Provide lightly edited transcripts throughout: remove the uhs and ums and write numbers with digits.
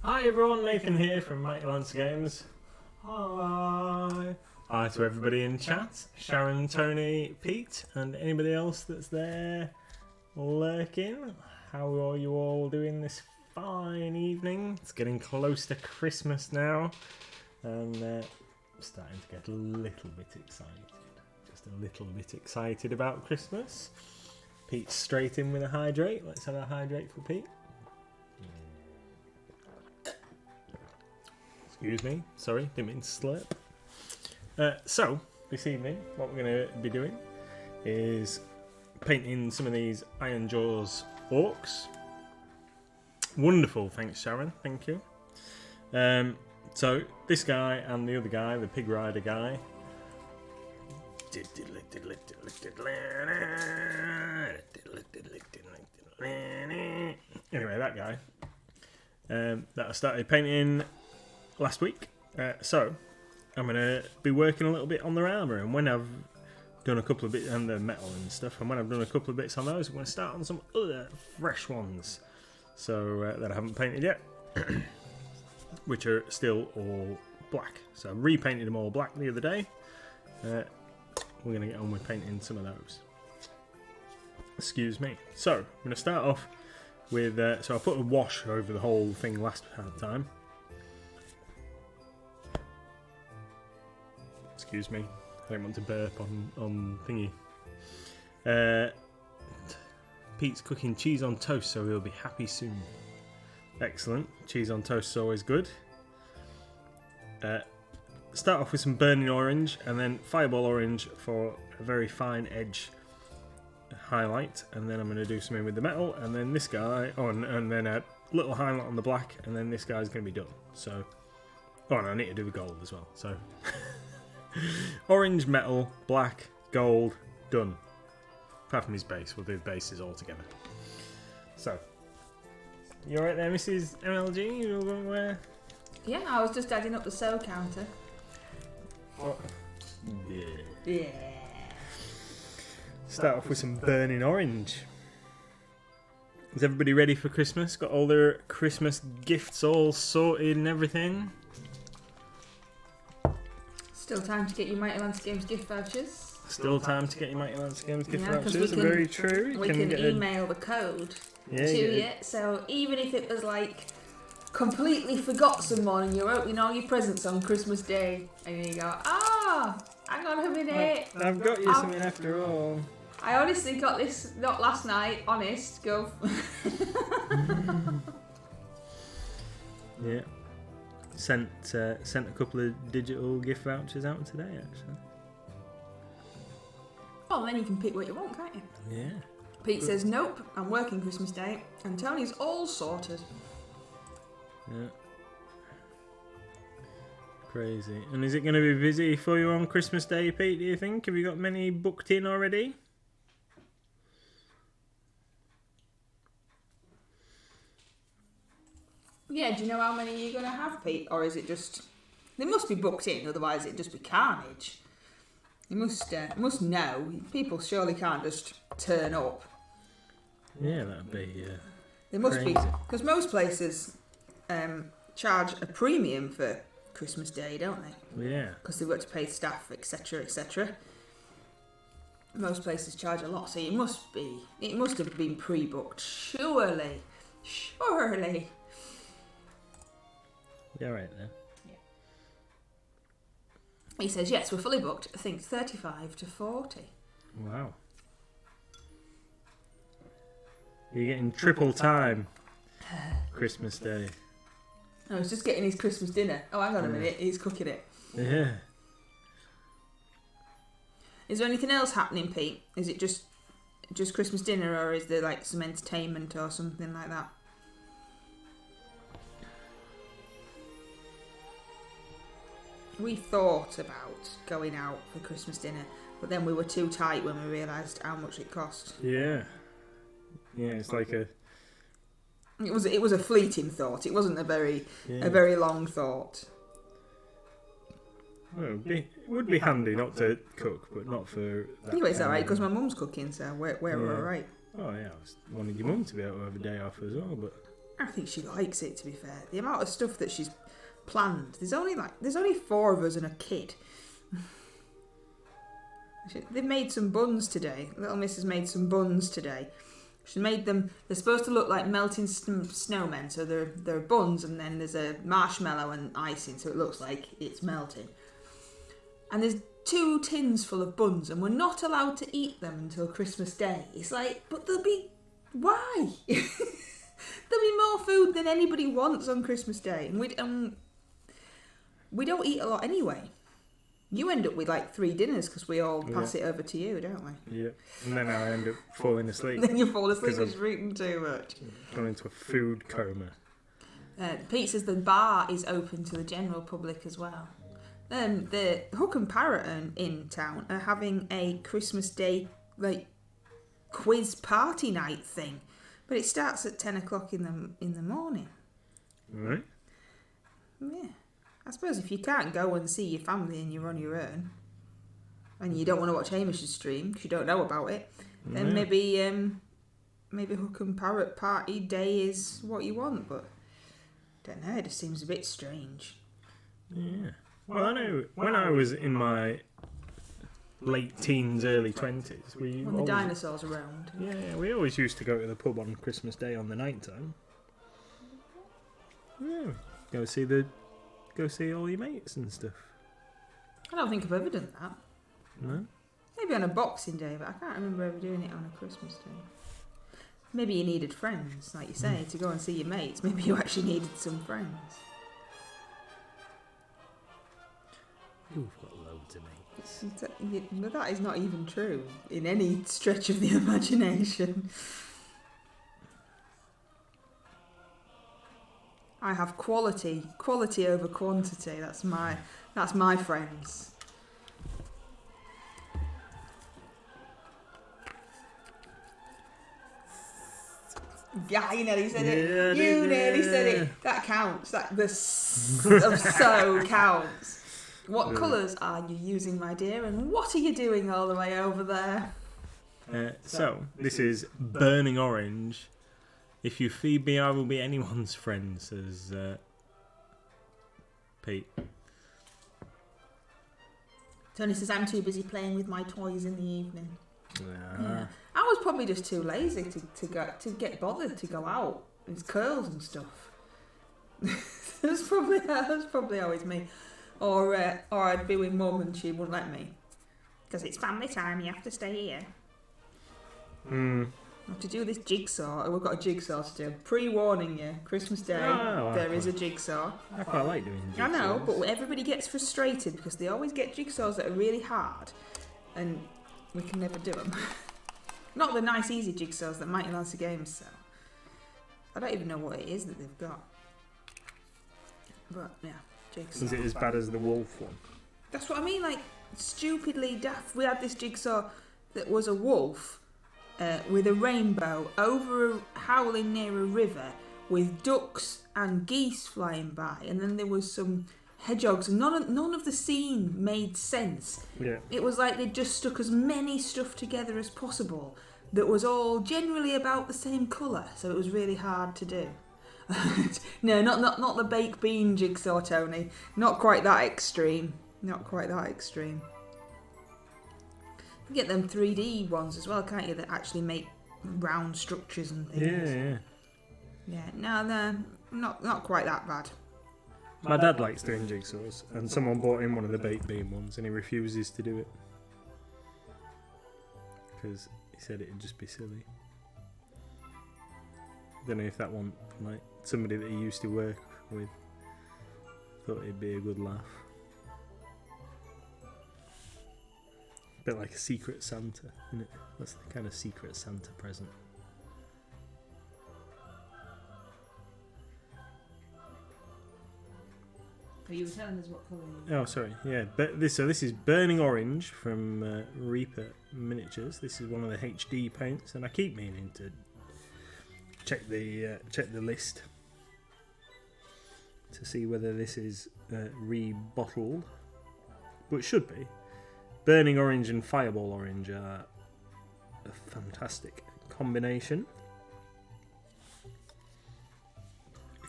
Hi everyone, Nathan here from Mighty Lance Games. Hi. Hi to everybody in chat, Sharon, Tony, Pete, and anybody else that's there lurking. How are you all doing this fine evening? It's getting close to Christmas now, and I'm starting to get a little bit excited. Just a little bit excited about Christmas. Pete's straight in with a hydrate. Let's have a hydrate for Pete. Excuse me, sorry, didn't mean to slurp. So, this evening, what we're going to be doing is painting some of these Iron Jaws Orcs. Wonderful, thanks Sharon, thank you. So, this guy and the other guy, the Pig Rider guy. Anyway, that guy. That I started painting last week, so I'm going to be working a little bit on their armour, and when I've done a couple of bits and the metal and stuff, and when I've done a couple of bits on those, I'm going to start on some other fresh ones, so that I haven't painted yet, which are still all black. So I repainted them all black the other day. We're going to get on with painting some of those. Excuse me. So I'm going to start off with, so I put a wash over the whole thing last time. Excuse me, I don't want to burp on thingy. Pete's cooking cheese on toast, so he'll be happy soon. Excellent, cheese on toast is always good. Start off with some burning orange, and then fireball orange for a very fine edge highlight, and then I'm going to do something with the metal, and then this guy, and then a little highlight on the black, and then this guy's going to be done. So, oh no, I need to do the gold as well, so... Orange, metal, black, gold, done. Apart from his base, we'll do the bases all together. So, you alright there, Mrs. MLG? You all going where? Yeah, I was just adding up the sew counter. What? Yeah. Start off with some burning orange. Is everybody ready for Christmas? Got all their Christmas gifts all sorted and everything? Still time to get your Mighty Lance Games gift vouchers. Still time to get your Mighty Lance Games gift Yeah, 'cause vouchers. we can- Very true. We can email the code to you. So even if it was like completely forgot someone and you're opening all your presents on Christmas Day and you go, hang on a minute. I've got you something after all. I honestly got this not last night, honest, go. Yeah. Sent a couple of digital gift vouchers out today, actually. Well, then you can pick what you want, can't you? Yeah. Pete says, nope, I'm working Christmas Day. And Tony's all sorted. Yeah. Crazy. And is it going to be busy for you on Christmas Day, Pete, do you think? Have you got many booked in already? Yeah, do you know how many you're going to have, Pete? Or is it just... They must be booked in, otherwise it'd just be carnage. You must know. People surely can't just turn up. Yeah, that'd be They must crazy. be... Because most places charge a premium for Christmas Day, don't they? Yeah. Because they've got to pay staff, etc., etc. Most places charge a lot, so it must have been pre-booked. Surely. Yeah, right there. Yeah. He says, yes, we're fully booked. I think 35 to 40. Wow. You're getting triple time Christmas Day. I was just getting his Christmas dinner. Oh, hang on a minute. He's cooking it. Yeah. Is there anything else happening, Pete? Is it just Christmas dinner, or is there like some entertainment or something like that? We thought about going out for Christmas dinner, but then we were too tight when we realised how much it cost. Yeah. Yeah, it's like a... It was a fleeting thought. It wasn't a very long thought. Well, it would be handy not to cook, but not for... Anyway, it's alright, because my mum's cooking, so we're alright. Oh yeah, I wanted your mum to be able to have a day off as well, but... I think she likes it, to be fair. The amount of stuff that she's planned. There's only 4 of us and a kid. They've made some buns today. Little Miss has made some buns today. She made them. They're supposed to look like melting snowmen. So they're buns, and then there's a marshmallow and icing, so it looks like it's melting. And there's 2 tins full of buns, and we're not allowed to eat them until Christmas Day. It's like, but why? There'll be more food than anybody wants on Christmas Day, and we don't eat a lot anyway. You end up with like 3 dinners because we all pass it over to you, don't we? Yeah. And then I end up falling asleep. Then you fall asleep because you're eating too much. Gone into a food coma. Pete says the bar is open to the general public as well. The Hook and Parrot in town are having a Christmas Day like quiz party night thing, but it starts at 10 o'clock in the morning. Right. Yeah. I suppose if you can't go and see your family and you're on your own, and you don't want to watch Hamish's stream because you don't know about it, then maybe Hook and Parrot party day is what you want. But I don't know. It just seems a bit strange. Yeah. Well, I know when I was in my late teens, early 20s, when the dinosaurs were around. Yeah, we always used to go to the pub on Christmas Day on the night time. Yeah, go see all your mates and stuff. I don't think I've ever done that. No? Maybe on a Boxing Day, but I can't remember ever doing it on a Christmas Day. Maybe you needed friends, like you say, to go and see your mates. Maybe you actually needed some friends. You've got loads of mates. But that is not even true in any stretch of the imagination. I have quality over quantity. That's my friends. Yeah, you nearly said it. You nearly said it. That counts. The so counts. What colours are you using, my dear? And what are you doing all the way over there? So this is burning orange. If you feed me, I will be anyone's friend, says Pete. Tony says, I'm too busy playing with my toys in the evening. Yeah. I was probably just too lazy to get bothered to go out. It's curls and stuff. That's probably always me. Or I'd be with Mum and she wouldn't let me. Because it's family time, you have to stay here. I have to do this jigsaw. We've got a jigsaw to do. Pre-warning you, Christmas Day, there is a jigsaw. I quite like doing jigsaws. I know, but everybody gets frustrated because they always get jigsaws that are really hard, and we can never do them. Not the nice, easy jigsaws that Mighty Lancer Games sell. I don't even know what it is that they've got. But yeah, jigsaw. Is it as bad as the wolf one? That's what I mean. Like stupidly daft. We had this jigsaw that was a wolf. With a rainbow over howling near a river with ducks and geese flying by, and then there was some hedgehogs. None of the scene made sense. Yeah. It was like they just stuck as many stuff together as possible that was all generally about the same colour, so it was really hard to do. No, not the baked bean jigsaw, Tony. Not quite that extreme. Not quite that extreme. You can get them 3D ones as well, can't you? That actually make round structures and things. Yeah. No, not quite that bad. My dad likes doing jigsaws, and someone bought him one of the baked bean ones, and he refuses to do it because he said it'd just be silly. I don't know if that one, like somebody that he used to work with, thought it'd be a good laugh. A bit like a Secret Santa, isn't it? That's the kind of Secret Santa present. But you were telling us what colour. Oh, sorry. Yeah, but this is Burning Orange from Reaper Miniatures. This is one of the HD paints, and I keep meaning to check the list to see whether this is rebottled, but it should be. Burning Orange and Fireball Orange are a fantastic combination.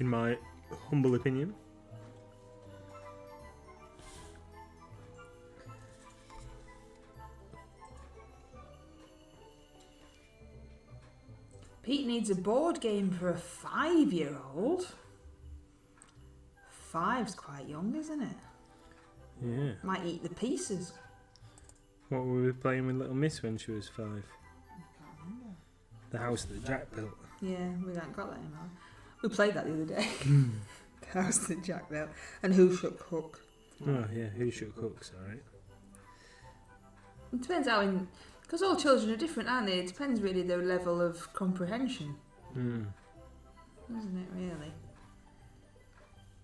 in my humble opinion. Pete needs a board game for a 5-year-old. 5's quite young, isn't it? Yeah. Might eat the pieces. What were we playing with Little Miss when she was 5? I can't remember. The house that Jack built. Yeah, we haven't got that anymore. We played that the other day. The house that Jack built. And Who Shook Hook. Oh yeah, Who Shook Hook's alright. It depends how in... Because all children are different, aren't they? It depends really their level of comprehension. Mm. Doesn't it, really?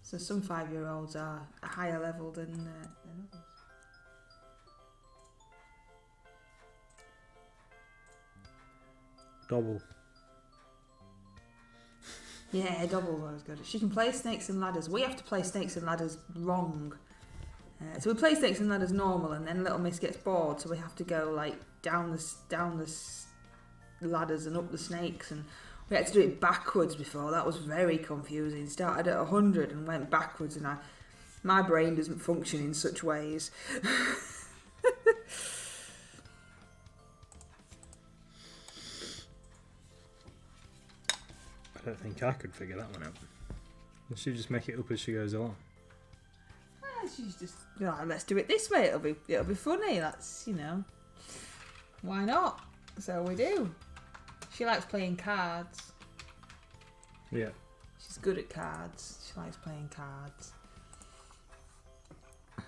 So some 5-year-olds are a higher level than others. Double. Yeah, double was good. She can play Snakes and Ladders. We have to play Snakes and Ladders wrong. So we play Snakes and Ladders normal, and then Little Miss gets bored, so we have to go like down the ladders and up the snakes, and we had to do it backwards before. That was very confusing. Started at 100 and went backwards, and my brain doesn't function in such ways. I don't think I could figure that one out. She'll just make it up as she goes along. She's just, let's do it this way. It'll be funny. That's, why not? So we do. She likes playing cards. Yeah. She's good at cards. She likes playing cards.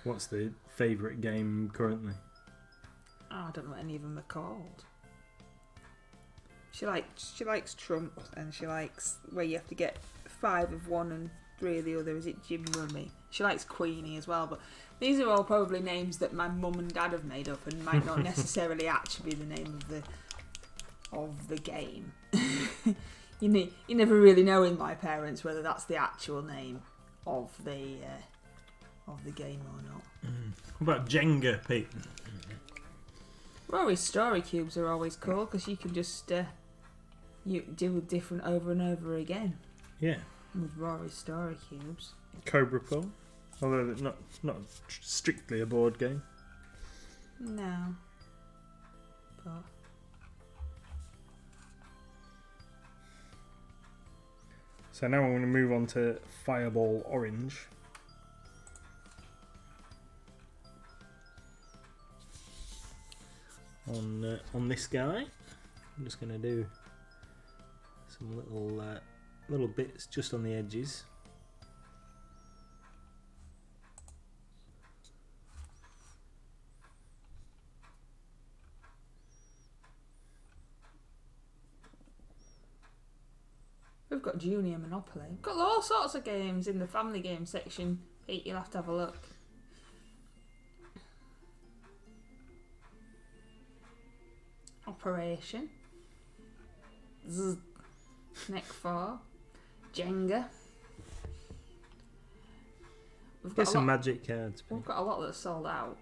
What's the favourite game currently? Oh, I don't know what any of them are called. She likes Trump, and she likes where you have to get 5 of one and 3 of the other. Is it Jim Rummy? She likes Queenie as well, but these are all probably names that my mum and dad have made up and might not necessarily actually be the name of the game. You never really know with my parents whether that's the actual name of the game or not. What about Jenga, Pete? Rory's story cubes are always cool because you can just you do different over and over again. Yeah. With Rory's story cubes. Cobra Paw, although not strictly a board game. No. But so now I'm going to move on to Fireball Orange. On this guy, I'm just going to do some little bits just on the edges. we've got Junior Monopoly. We've got all sorts of games in the family game section. Pete, you'll have to have a look. Operation. Zzz. Neck 4. Jenga. Get some magic cards. We've got a lot that's sold out.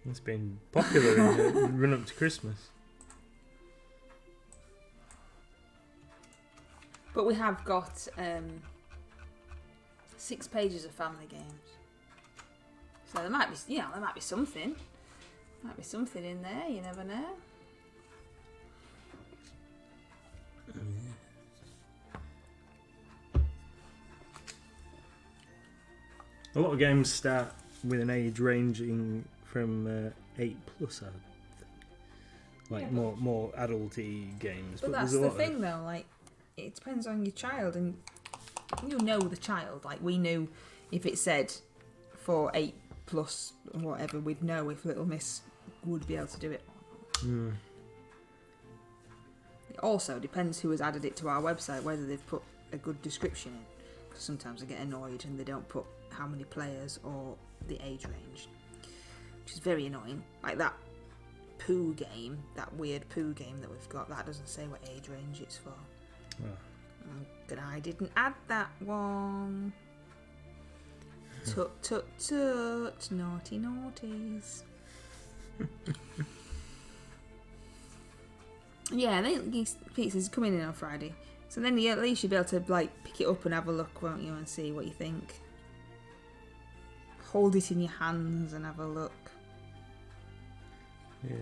It's been popular in the run up to Christmas. But we have got 6 pages of family games. So there might be something. Might be something in there, you never know. A lot of games start with an age ranging from 8 plus, I think. Like more adulty games. But that's the thing though, like it depends on your child, and you know the child. Like we knew if it said for 8 plus or whatever, we'd know if Little Miss would be able to do it. Mm. It also depends who has added it to our website, whether they've put a good description in. Because sometimes I get annoyed and they don't put how many players or the age range, which is very annoying. Like that poo game, that weird poo game that we've got, that doesn't say what age range it's for. Oh. But I didn't add that one. Tut tut tut, naughty naughties. Yeah, these pizzas coming in on Friday. So then at least you'll be able to like pick it up and have a look, won't you, and see what you think. Hold it in your hands and have a look. Yeah.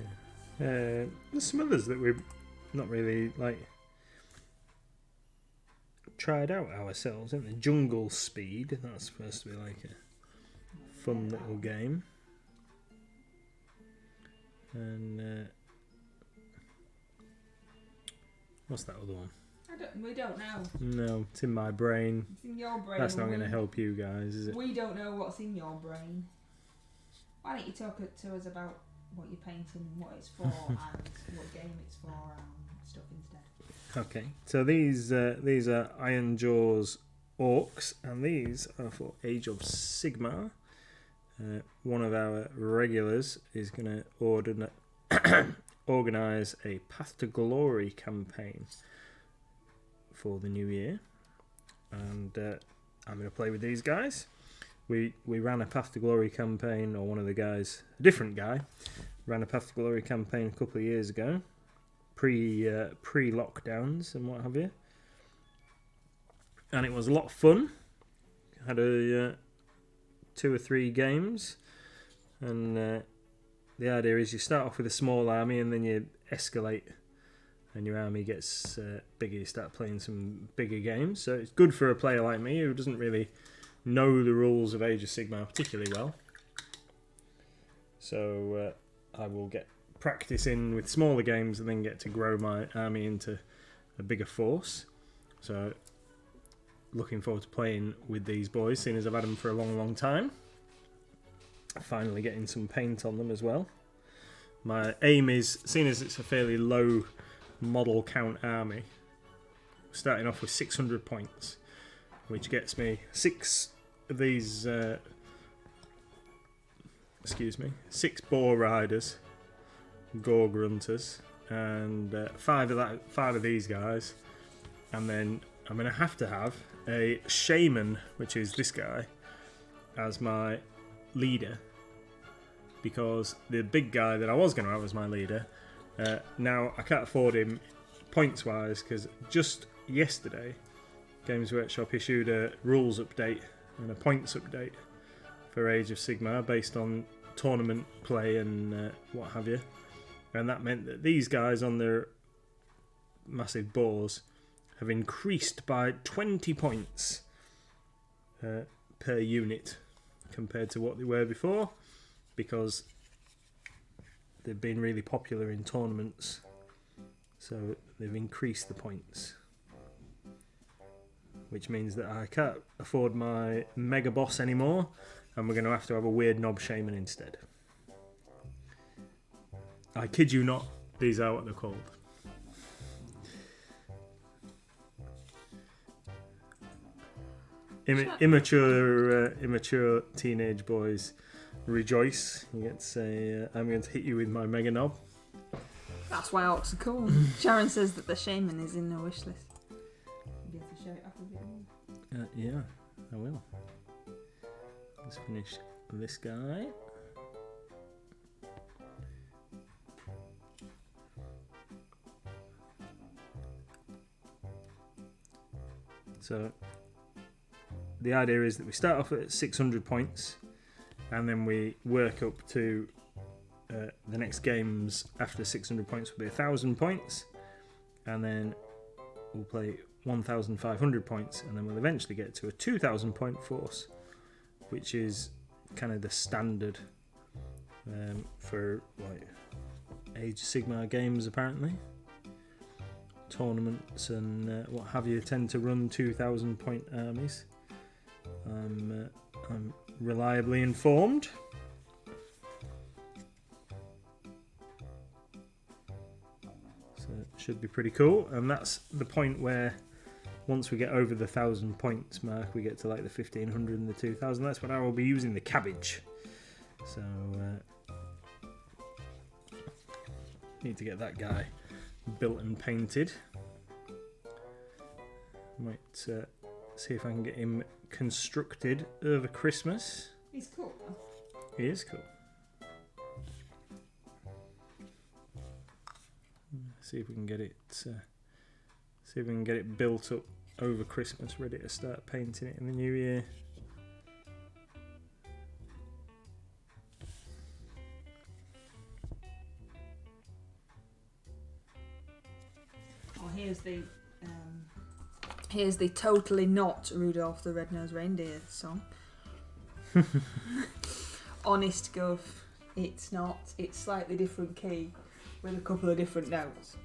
There's some others that we've not really like tried out ourselves, isn't there? Jungle Speed, that's supposed to be like a fun little game. And what's that other one? We don't know. No, it's in my brain. It's in your brain. That's not going to help you guys, is it? We don't know what's in your brain. Why don't you talk to us about what you're painting, what it's for, and what game it's for, and stuff instead. Okay, so these are Iron Jaws Orcs, and these are for Age of Sigmar. One of our regulars is going to organise a Path to Glory campaign for the new year, and I'm going to play with these guys. We ran a Path to Glory campaign, or one of the guys, a different guy, ran a Path to Glory campaign a couple of years ago, pre-lockdowns and what have you, and it was a lot of fun. Had a 2 or 3 games, and the idea is you start off with a small army and then you escalate, and your army gets bigger. You start playing some bigger games, so it's good for a player like me who doesn't really know the rules of Age of Sigmar particularly well. So I will get practice in with smaller games and then get to grow my army into a bigger force. So looking forward to playing with these boys, seeing as I've had them for a long time. Finally getting some paint on them as well. My aim is, seeing as it's a fairly low model count army, starting off with 600 points, which gets me 6 of these 6 boar riders, gore grunters, and 5 of these guys, and then I'm going to have a Shaman, which is this guy, as my leader, because the big guy that I was going to have as my leader, now I can't afford him points wise, because just yesterday Games Workshop issued a rules update and a points update for Age of Sigmar based on tournament play and what have you, and that meant that these guys on their massive boars have increased by 20 points per unit compared to what they were before, because they've been really popular in tournaments, so they've increased the points, which means that I can't afford my mega boss anymore, and we're going to have a weird knob shaman instead. I kid you not, these are what they're called. Immature teenage boys rejoice. You get to say, I'm going to hit you with my mega knob. That's why orcs are cool. Sharon says that the shaman is in the wish list. You have to show it off a bit more. Yeah, I will. Let's finish this guy. So the idea is that we start off at 600 points, and then we work up to the next games after 600 points will be 1,000 points, and then we'll play 1,500 points, and then we'll eventually get to a 2,000 point force, which is kind of the standard for like Age of Sigmar games apparently. Tournaments and what have you tend to run 2,000 point armies. I'm reliably informed. So it should be pretty cool, and that's the point where once we get over the 1,000 points mark, we get to like the 1,500 and the 2,000. That's when I will be using the cabbage. So need to get that guy built and painted. Might see if I can get him constructed over Christmas. He's cool. He is cool. See if we can get it. See See if we can get it built up over Christmas, ready to start painting it in the new year. Oh, here's the totally not Rudolph the Red-Nosed Reindeer song. Honest Guff, it's not. It's slightly different key with a couple of different notes.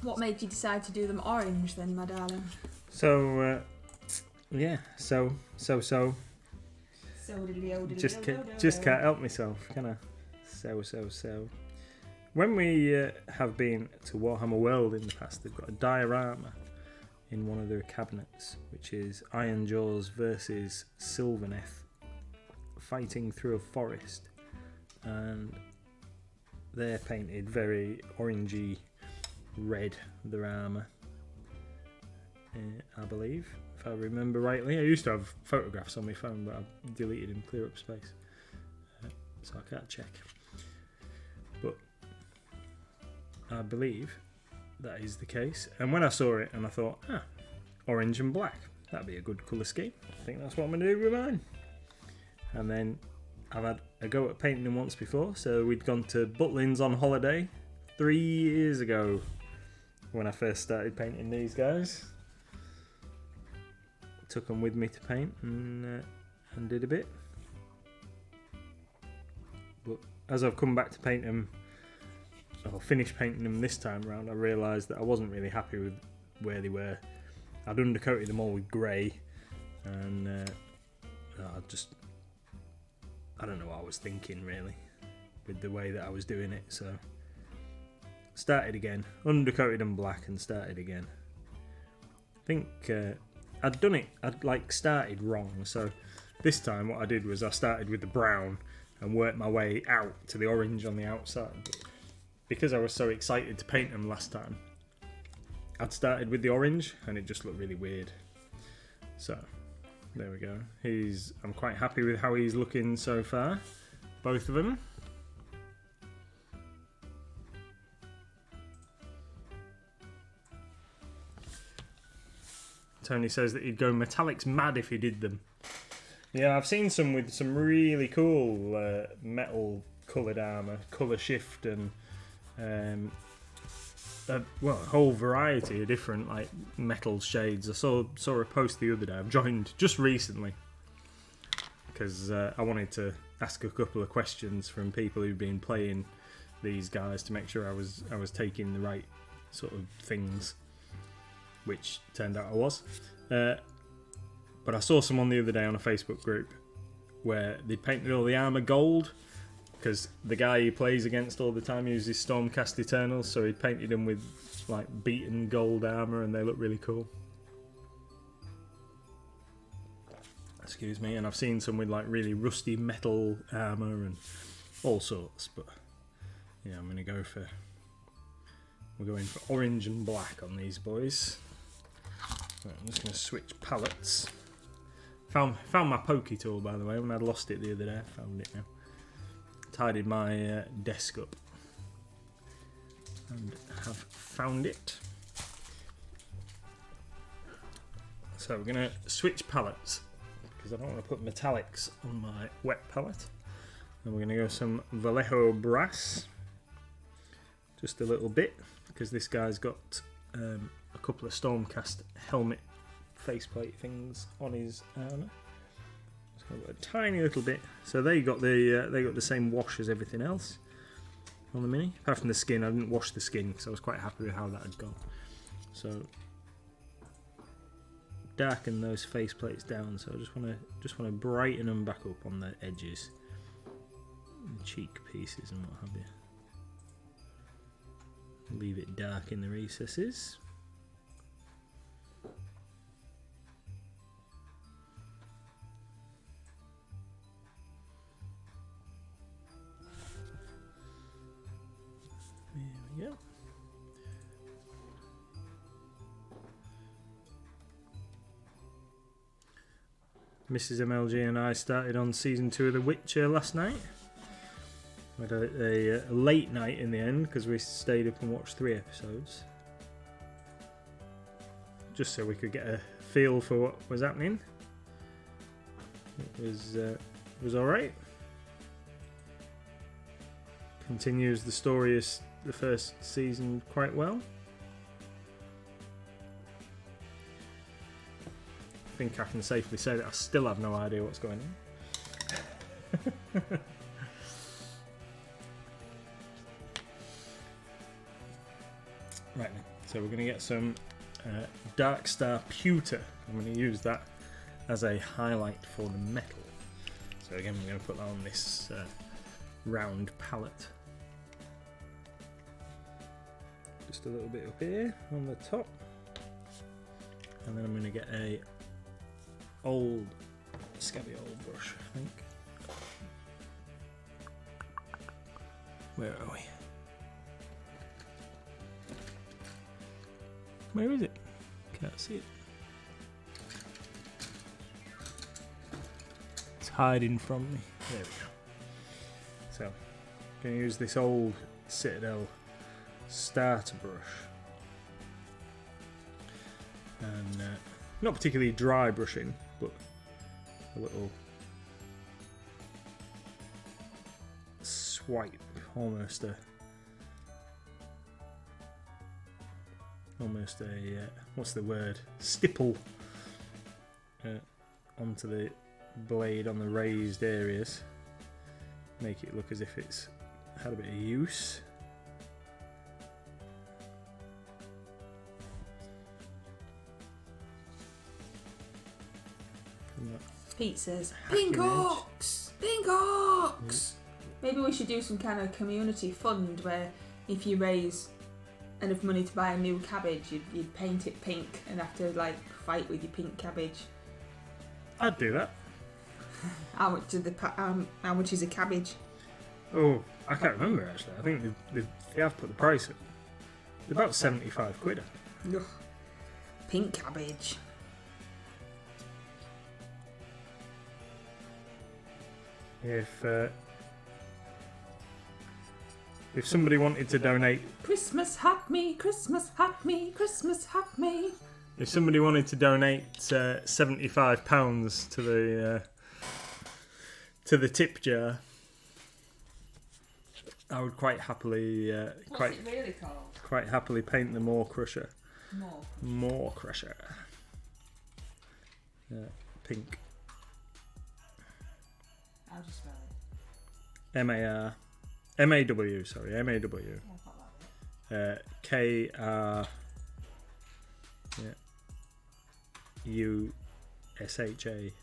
What made you decide to do them orange then, my darling? So, yeah, so. Just can't help myself, can I? So. When we have been to Warhammer World in the past, they've got a diorama in one of their cabinets, which is Iron Jaws versus Sylvaneth fighting through a forest, and they're painted very orangey red, their armour, I believe, if I remember rightly. I used to have photographs on my phone, but I've deleted them, clear up space, so I can't check, but I believe that is the case. And when I saw it and I thought, orange and black, that'd be a good colour scheme, I think that's what I'm going to do with mine. And then I've had a go at painting them once before, so we'd gone to Butlins on holiday 3 years ago when I first started painting these guys. Took them with me to paint and did a bit. But as I've come back to paint them, or finish painting them this time around, I realised that I wasn't really happy with where they were. I'd undercoated them all with grey, and I don't know what I was thinking really with the way that I was doing it, so started again, undercoated them black and started again. I think I'd started wrong, so this time what I did was I started with the brown and worked my way out to the orange on the outside. Because I was so excited to paint them last time, I'd started with the orange and it just looked really weird. So there we go. I'm quite happy with how he's looking so far, both of them. Tony says that he'd go metallics mad if he did them. Yeah, I've seen some with some really cool metal coloured armour, colour shift, and a whole variety of different like metal shades. I saw a post the other day. I've joined just recently because I wanted to ask a couple of questions from people who've been playing these guys to make sure I was taking the right sort of things, which turned out I was. But I saw someone the other day on a Facebook group where they painted all the armour gold, because the guy he plays against all the time uses Stormcast Eternals, so he painted them with like beaten gold armour and they look really cool. Excuse me. And I've seen some with like really rusty metal armour and all sorts, but yeah, we're going for orange and black on these boys. Right, I'm just going to switch palettes. Found my pokey tool, by the way, when I'd lost it the other day. I found it now. Tidied my desk up and have found it. So we're going to switch palettes because I don't want to put metallics on my wet palette. And we're going to go some Vallejo brass, just a little bit, because this guy's got a couple of Stormcast helmet faceplate things on his armour. So a tiny little bit. So they got the same wash as everything else on the Mini, apart from the skin. I didn't wash the skin because I was quite happy with how that had gone. So darken those faceplates down. So I just want to brighten them back up on the edges, and cheek pieces, and what have you. Leave it dark in the recesses. There we go. Mrs. MLG and I started on season 2 of The Witcher last night. We had a late night in the end because we stayed up and watched 3 episodes. Just so we could get a feel for what was happening. It was alright. Continues the story of the first season quite well. I think I can safely say that I still have no idea what's going on. Right then, so we're going to get some Dark Star Pewter. I'm going to use that as a highlight for the metal. So again, we're going to put that on this round palette. Just a little bit up here on the top. And then I'm going to get a scabby old brush, I think. Where are we? Where is it? Can't see it. It's hiding from me. There we go. So, I'm going to use this old Citadel starter brush. And not particularly dry brushing, but a little swipe, almost a what's the word? Stipple onto the blade on the raised areas. Make it look as if it's had a bit of use. Pete says, Pink Orcs! Pink Orcs! Maybe we should do some kind of community fund where if you raise enough money to buy a new cabbage, you'd paint it pink and have to like fight with your pink cabbage. I'd do that. How much is a cabbage? Oh, I can't remember actually. I think they have put the price up. They're about 75 quid. Ugh. Pink cabbage. If somebody wanted to donate, Christmas hat me, Christmas hat me, Christmas hat me. If somebody wanted to donate £75 to the tip jar, I would quite happily What's it really called? Quite happily paint the Maw Crusher. Maw Crusher. Pink. How do you spell it? M-A-W, sorry, M-A-W. K-R U-S-H-A.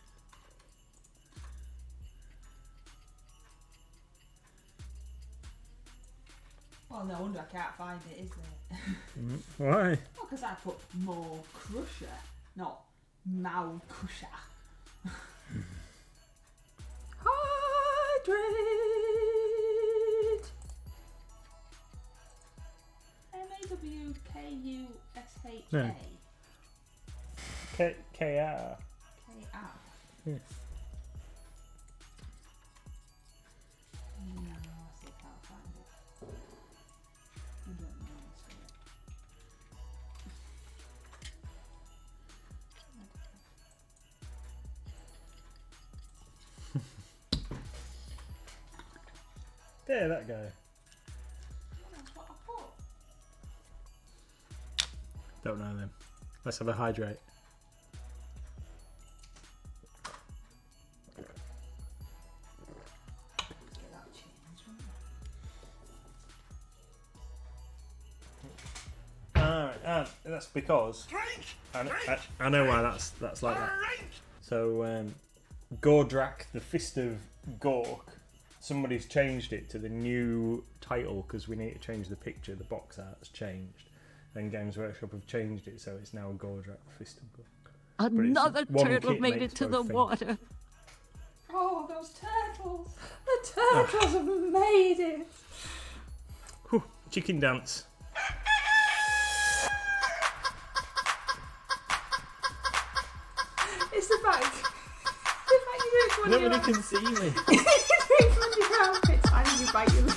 Well, no wonder I can't find it, is there? Why? Well, because I put Maw Crusher, not Maw Crusher. Hydrate! M-A-W-K-U-S-H-A. No. K-R. K-R. Yeah. No, I still can't find it. I don't know what's for it. There, that guy. That's what I put. Don't know then. Let's have a hydrate. Get that changed, won't Alright, that's because I know why that's like that. So Gordrak, the Fist of Gork, somebody's changed it to the new title because we need to change the picture. The box art's changed. Then Games Workshop have changed it, so it's now Gordrak, the Fist of Gork. Another turtle made it to the water. Oh, those turtles! The turtles have made it! Whew, chicken dance. It's the fact you do it when Nobody can see me. you do it when your outfits. I as you bite your lip.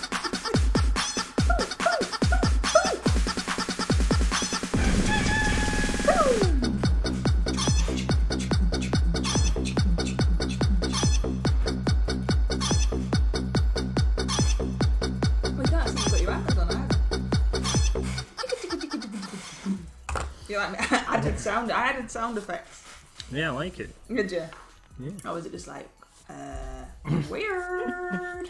We can't see what your hands on either. You like me? I added sound effects. Yeah, I like it. Did you? Yeah. Or was it just like, weird?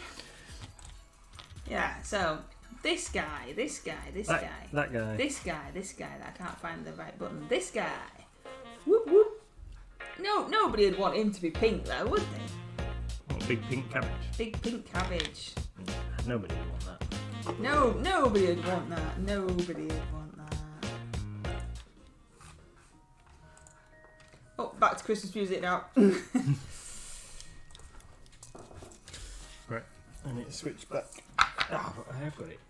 Yeah, so this guy, That guy. this guy that I can't find the right button. This guy. Whoop whoop. No, nobody would want him to be pink though, would they? What, big pink cabbage? Big pink cabbage. Nobody would want that. No, nobody would want that. Nobody would want that. Oh, back to Christmas music now. Right, I need to switch back. Ah, I have got it.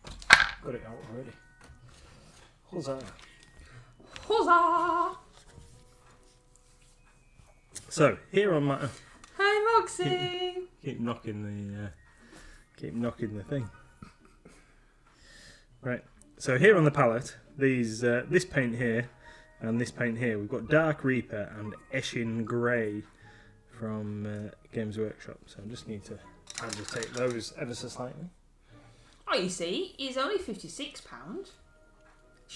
Got it out already. Huzzah! Huzzah! So here on my Hi, Moxie. keep knocking the thing. Right. So here on the palette, these this paint here and this paint here, we've got Dark Reaper and Eshin Grey from Games Workshop. So I just need to agitate those ever so slightly. Oh, you see, he's only £56.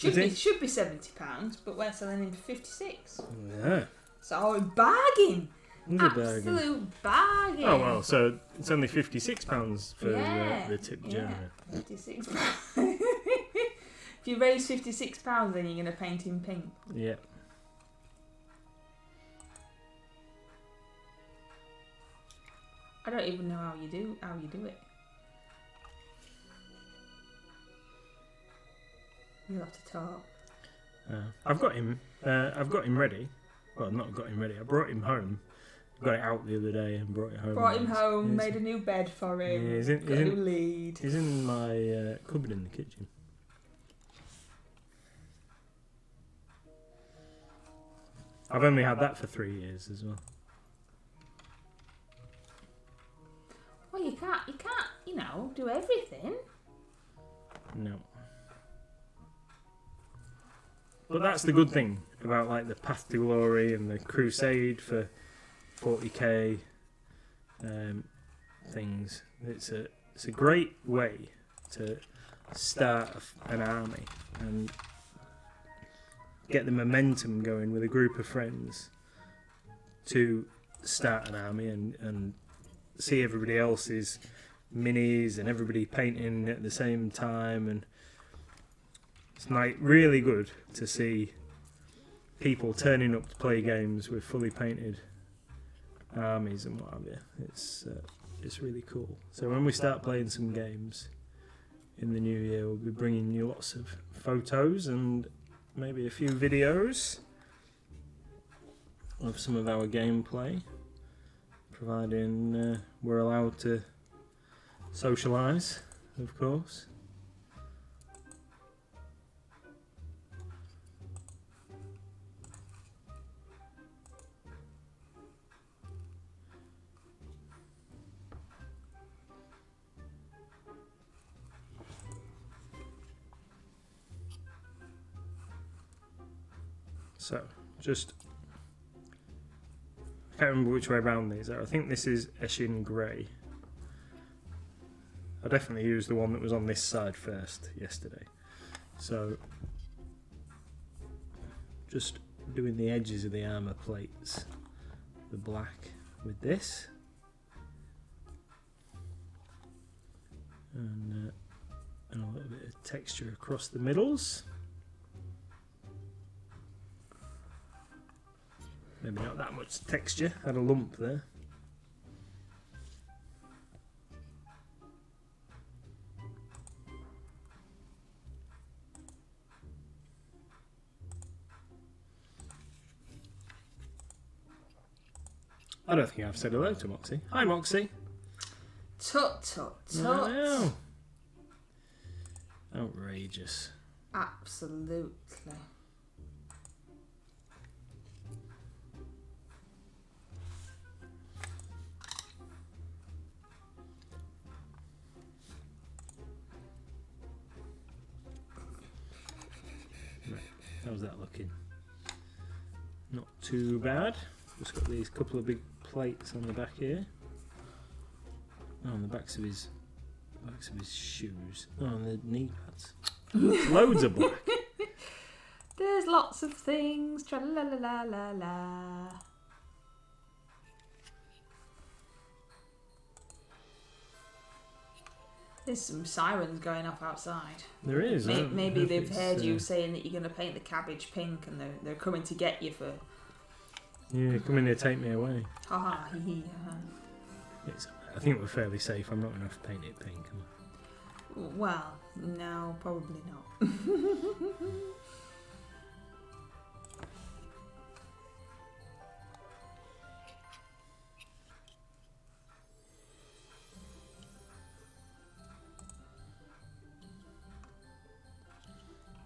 Is he? Should be £70, but we're selling him for £56. Yeah. So a bargain. It's a bargain. Absolute bargain. Oh well, so it's only £56 for Yeah, the tip yeah. journey. £56. If you raise £56, then you're going to paint him pink. Yeah. I don't even know how you do it. You'll have to talk. I've got him ready. Well, not got him ready. I brought him home. Got it out the other day and brought it home. Brought him home, made a new bed for him. Yeah, got a new lead. He's in my cupboard in the kitchen. I've only had that for 3 years as well. Well, you can't, do everything. No. But that's the good thing about like the Path to Glory and the Crusade for 40k things. It's a great way to start an army and get the momentum going with a group of friends to start an army and see everybody else's minis and everybody painting at the same time, and it's like really good to see people turning up to play games with fully painted armies and what have you. It's really cool. So when we start playing some games in the new year, we'll be bringing you lots of photos and maybe a few videos of some of our gameplay, providing we're allowed to socialise, of course. So, just I can't remember which way around these are. I think this is Eshin Grey. I definitely used the one that was on this side first yesterday. So, just doing the edges of the armour plates, the black with this. And a little bit of texture across the middles. Maybe not that much texture, had a lump there. I don't think I've said hello to Moxie. Hi Moxie. Tut tut tut. Wow. Outrageous. Absolutely. How's that looking? Not too bad. Just got these couple of big plates on the back here. Oh, on the backs of his shoes. Oh, and the knee pads. Loads of black. There's lots of things. Tra la la la la la. There's some sirens going off outside. There is. Maybe they've heard you saying that you're going to paint the cabbage pink, and they're coming to get you for. Yeah, come in here, take me away. Ha ha hee hee. I think we're fairly safe. I'm not going to have to paint it pink. Am I? Well, no, probably not.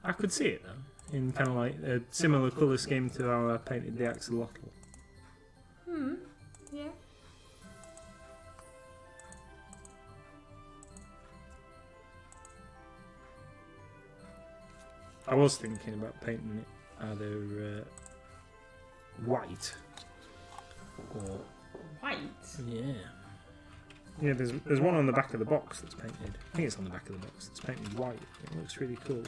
I could see it though, in kind of like a similar colour scheme to how I painted the axolotl. Yeah. I was thinking about painting it either white or White? yeah. Yeah, there's one on the back of the box that's painted. I think it's on the back of the box. It's painted white. It looks really cool.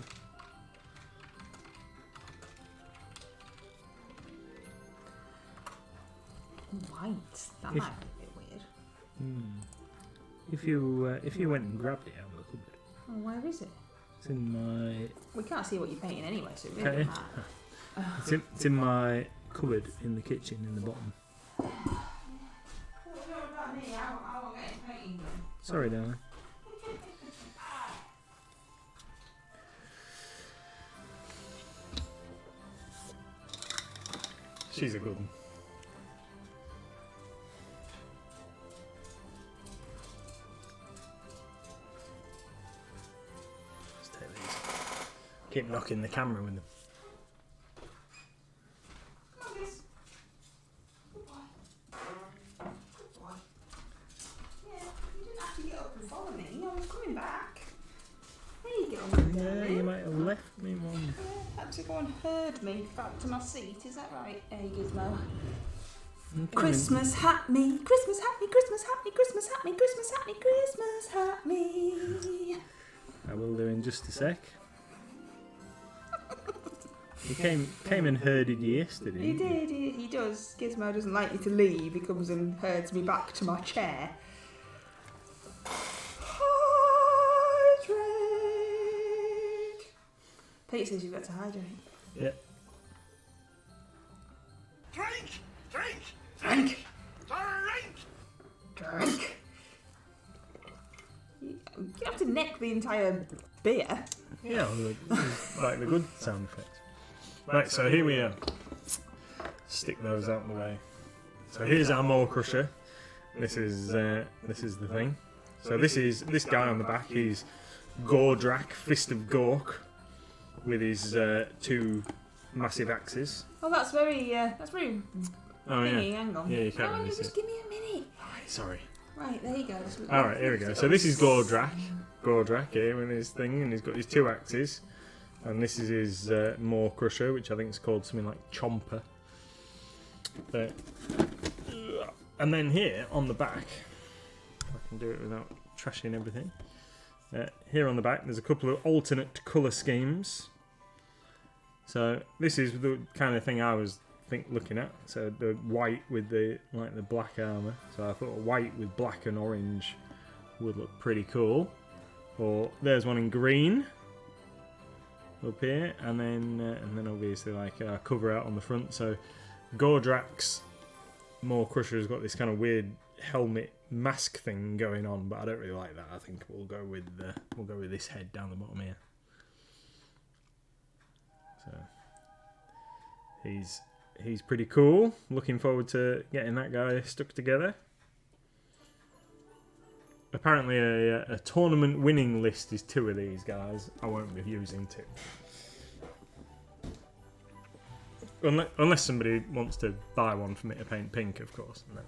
White? That might be a bit weird. If you went and grabbed it out of the cupboard, Oh, where is it? it's in my We can't see what you're painting anyway, so it really doesn't matter. it's in my cupboard in the kitchen in the bottom. Sorry, darling. She's a good one. Let's take these. Keep knocking the camera with them. Yeah, you might have left me one. Had to go and herd me back to my seat, is that right? Hey, Gizmo. Okay, Christmas hat me, Christmas hat me, Christmas hat me, Christmas hat me, Christmas hat me, Christmas hat me. I will do in just a sec. He came and herded you yesterday. He did, he does. Gizmo doesn't like me to leave. He comes and herds me back to my chair. Pete says you've got to hydrate. Yeah. Drink! Drink! Drink! Drink! Drink! You have to neck the entire beer. Yeah, like the good sound effects. Right, so here we are. Stick those out of the way. So here's our mole crusher. This is the thing. So this guy on the back. He's Gordrak, Fist of Gork, with his two massive axes. Oh, that's very Oh thingy. yeah. Hang on. Yeah, you can't Hang on, really see just it. give me a minute. Right, sorry. Right, there you go. Alright, here we go. So this is Gordrak here with his thing, and he's got his two axes. And this is his Maw Crusher, which I think is called something like Chomper. And then here on the back, I can do it without trashing everything. Here on the back, there's a couple of alternate colour schemes. So this is the kind of thing I was looking at. So the white with the black armour. So I thought white with black and orange would look pretty cool. Or there's one in green up here, and then obviously like cover out on the front. So Gordrak's Maw Crusher has got this kind of weird helmet mask thing going on, but I don't really like that. I think we'll go with this head down the bottom here. So he's pretty cool. Looking forward to getting that guy stuck together. Apparently a tournament winning list is 2 of these guys. I won't be using 2. Unless somebody wants to buy one for me to paint pink, of course. No.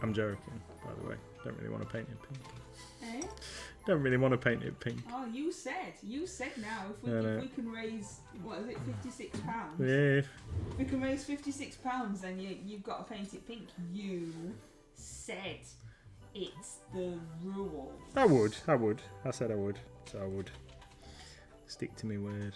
I'm joking, by the way. Don't really want to paint it pink. Don't really want to paint it pink. Oh, you said now if we can raise, what is it, £56? Yeah. If we can raise £56, then you've got to paint it pink. You said it's the rule. I would. I said I would, so I would stick to my word.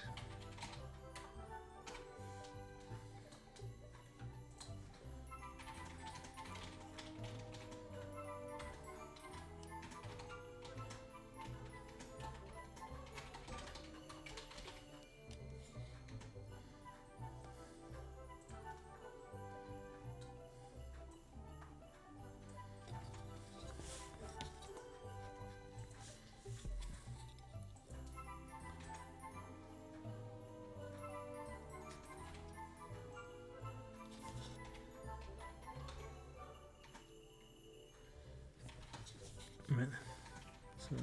So,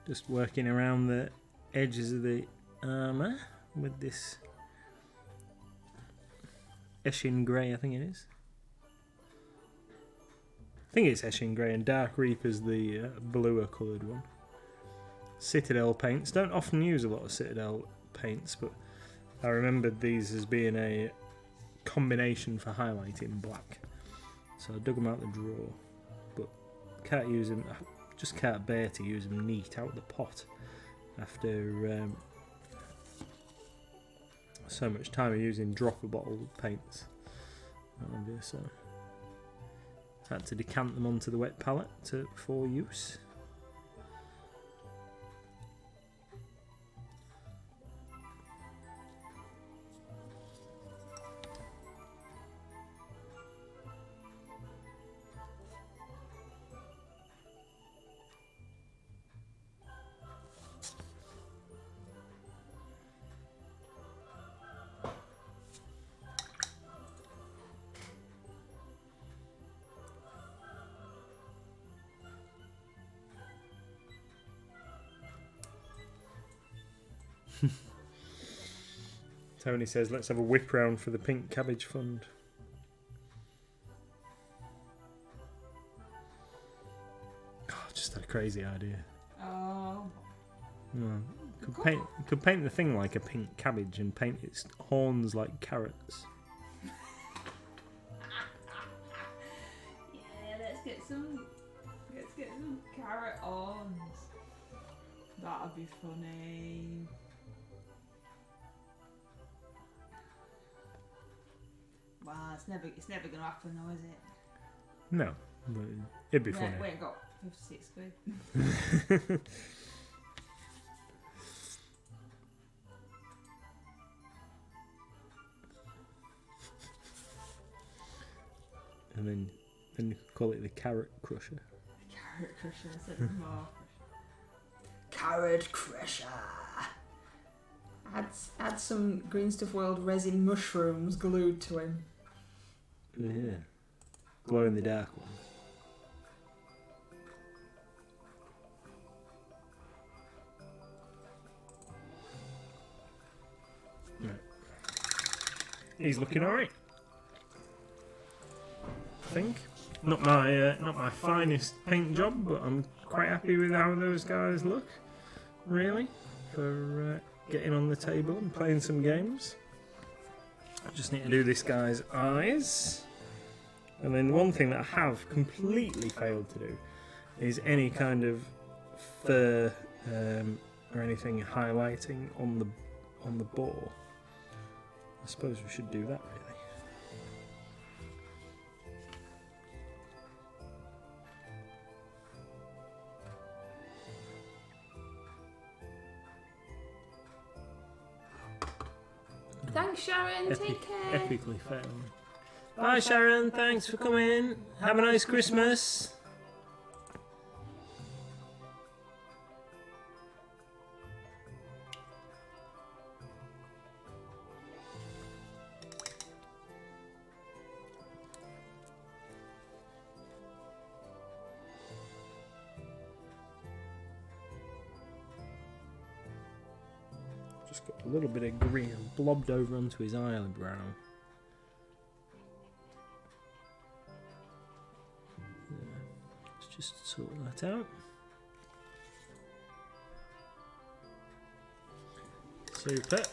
just working around the edges of the armour with this Eshin Grey, I think it is. I think it's Eshin Grey, and Dark Reaper's the bluer coloured one. Citadel paints. Don't often use a lot of Citadel paints, but I remembered these as being a combination for highlighting black. So I dug them out the drawer. Can't use them. I just can't bear to use them neat out the pot after so much time of using dropper bottle paints. So had to decant them onto the wet palette for use. Tony says, let's have a whip round for the Pink Cabbage Fund. Oh, just a crazy idea. Oh. Could paint the thing like a pink cabbage and paint its horns like carrots. Yeah, let's get some carrot horns. That'd be funny. Wow, it's never gonna happen though, is it? No, but it'd be funny. We ain't got 56 quid. And then you could call it the Carrot Crusher. The Carrot Crusher, instead of more Carrot Crusher. Add some Green Stuff World resin mushrooms glued to him. Yeah. Glow in the dark one. Right. He's looking alright. I think. Not my finest paint job, but I'm quite happy with how those guys look. Really, for getting on the table and playing some games. I just need to do this guy's eyes. And then one thing that I have completely failed to do is any kind of fur or anything highlighting on the boar. I suppose we should do that really. Thanks, Sharon. Take care. Epically fail. Bye, Sharon. Thanks for coming. Have a nice Christmas. Just got a little bit of green blobbed over onto his eyebrow. Let's just sort that out. Super.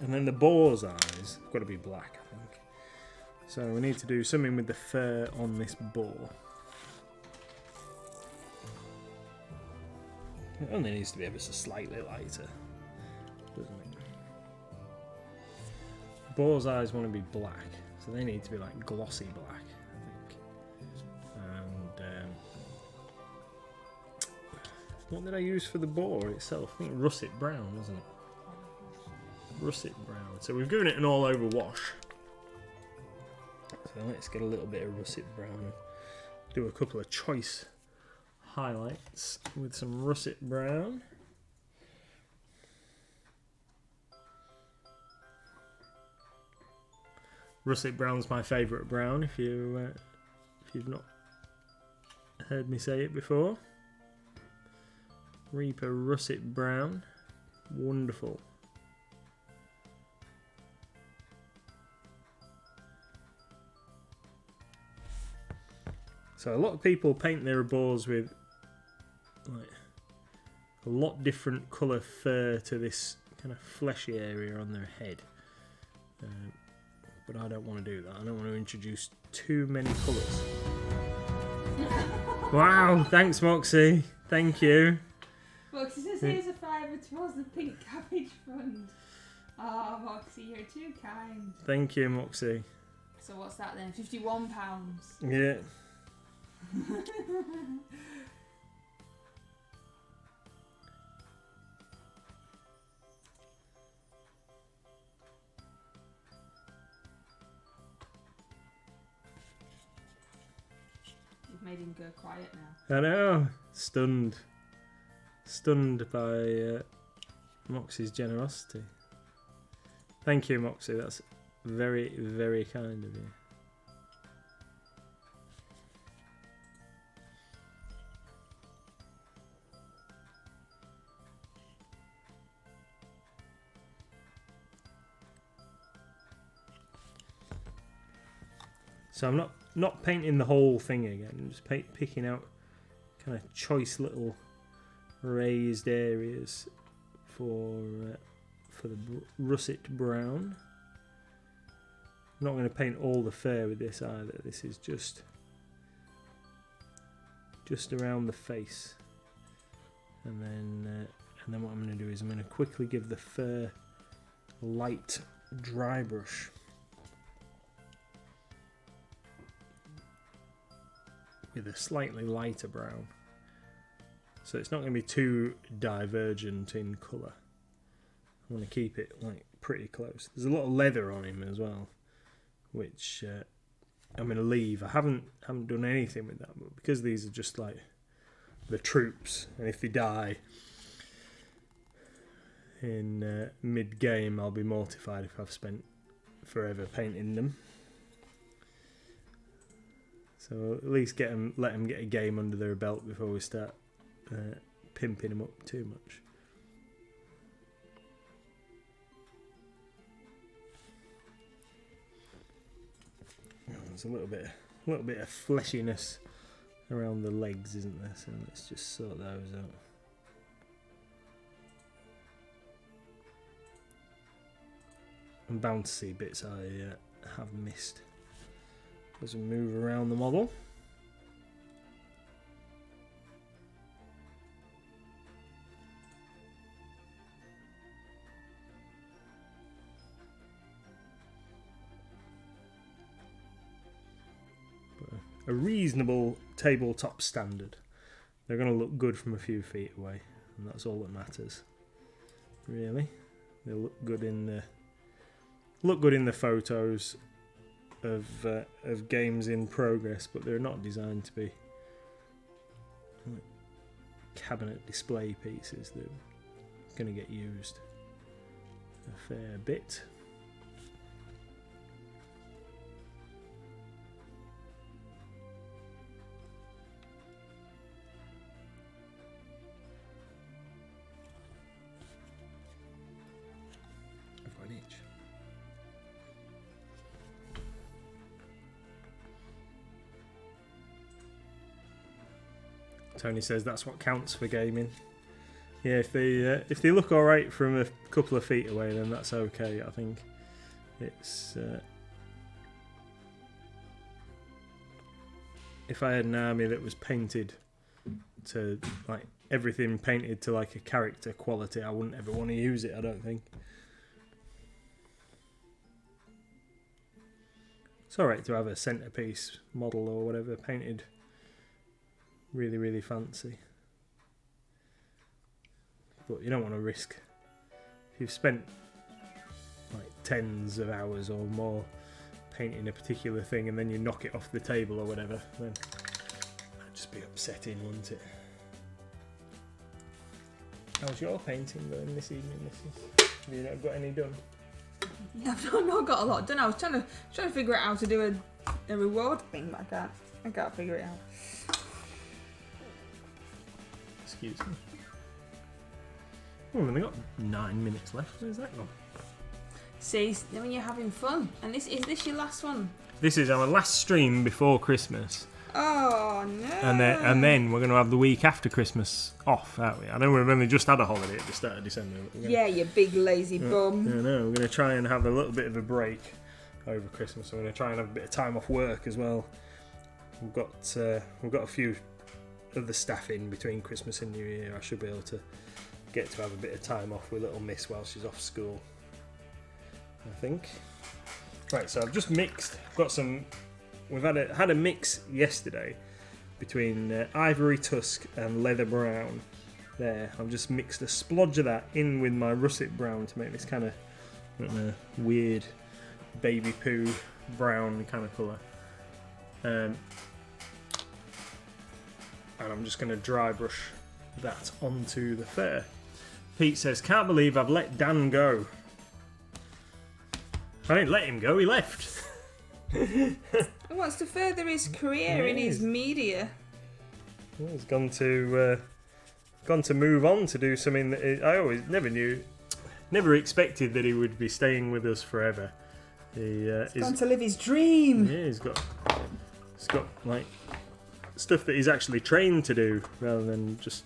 And then the boar's eyes have got to be black, I think. So we need to do something with the fur on this boar. It only needs to be ever so slightly lighter, doesn't it? Boar's eyes want to be black, so they need to be like glossy black, I think. And what did I use for the boar itself? I think russet brown, wasn't it? Russet brown. So we've given it an all-over wash. So let's get a little bit of russet brown. Do a couple of choice highlights with some russet brown. Russet brown's my favourite brown. If you've not heard me say it before, Reaper russet brown, wonderful. So a lot of people paint their boars with like a lot different colour fur to this kind of fleshy area on their head. But I don't want to do that. I don't want to introduce too many colours. Wow, thanks Moxie. Thank you. Moxie says here's a fiver towards the Pink Cabbage Fund. Oh, Moxie, you're too kind. Thank you, Moxie. So what's that then? £51? Yeah. You've made him go quiet now. I know. Stunned by Moxie's generosity. Thank you, Moxie. That's very, very kind of you. So I'm not painting the whole thing again. I'm just picking out kind of choice little raised areas for the russet brown. I'm not going to paint all the fur with this either. This is just around the face, and then what I'm going to do is I'm going to quickly give the fur a light dry brush. With a slightly lighter brown, so it's not going to be too divergent in colour. I want to keep it like pretty close. There's a lot of leather on him as well, which I'm going to leave. I haven't done anything with that, but because these are just like the troops, and if they die in mid-game, I'll be mortified if I've spent forever painting them. So at least let them get a game under their belt before we start pimping them up too much. There's a little bit of fleshiness around the legs, isn't there? So let's just sort those out. I'm bound to see bits I have missed as we move around the model. But a reasonable tabletop standard. They're going to look good from a few feet away, and that's all that matters. Really, they look good in the photos of games in progress, but they're not designed to be like cabinet display pieces. They're going to get used a fair bit. I've got an itch. Tony says that's what counts for gaming. Yeah, if they look all right from a couple of feet away, then that's okay. I think it's if I had an army that was painted to like everything painted to like a character quality, I wouldn't ever want to use it. I don't think. It's all right to have a centerpiece model or whatever painted really, really fancy. But you don't want to risk. If you've spent like tens of hours or more painting a particular thing and then you knock it off the table or whatever, then that'd just be upsetting, wouldn't it? How's your painting going this evening, Mrs.? Have you not got any done? Yeah, I've not got a lot done. I was trying to figure out how to do a reward thing, but I can't figure it out. Excuse me. Oh, we've only got 9 minutes left. Where's that gone? See, when you're having fun. And is this your last one? This is our last stream before Christmas. Oh no! And then we're going to have the week after Christmas off, aren't we? I know we've only just had a holiday at the start of December. Yeah, you big lazy bum. I know. We're going to try and have a little bit of a break over Christmas. We're going to try and have a bit of time off work as well. We've got a few of the staff in between Christmas and New Year. I should be able to get to have a bit of time off with little Miss while she's off school, I think. Right, so I've just mixed. Got some. We've had a mix yesterday between ivory tusk and leather brown. There, I've just mixed a splodge of that in with my russet brown to make this kind of weird baby poo brown kind of colour. And I'm just going to dry brush that onto the fur. Pete says, can't believe I've let Dan go. I didn't let him go, he left. He wants to further his career in his media. Well, he's gone to move on to do something that I always never expected that he would be staying with us forever. He's gone to live his dream. Yeah, he's got like stuff that he's actually trained to do rather than just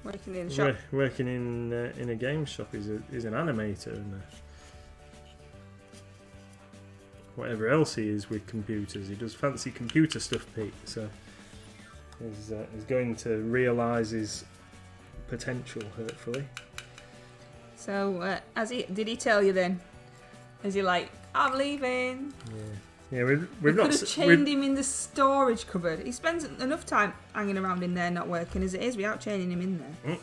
working in a shop. Working in a game shop. He's an animator and whatever else he is with computers. He does fancy computer stuff, Pete. So he's going to realise his potential, hopefully. So did he tell you then? Is he like, I'm leaving? Yeah, we've not. Could have chained him in the storage cupboard. He spends enough time hanging around in there, not working as it is, without chaining him in there.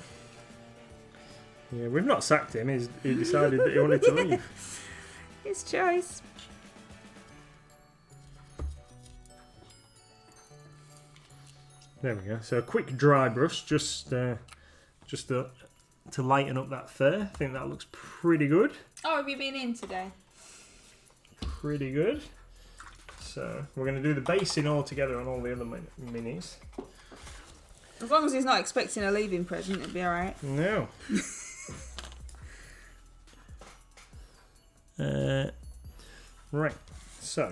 Yeah, we've not sacked him. He decided that he wanted to leave. His choice. There we go. So a quick dry brush, just to lighten up that fur. I think that looks pretty good. Oh, have you been in today? Pretty good. So we're going to do the basing all together on all the other minis. As long as he's not expecting a leaving present, it'll be alright. No. Right. So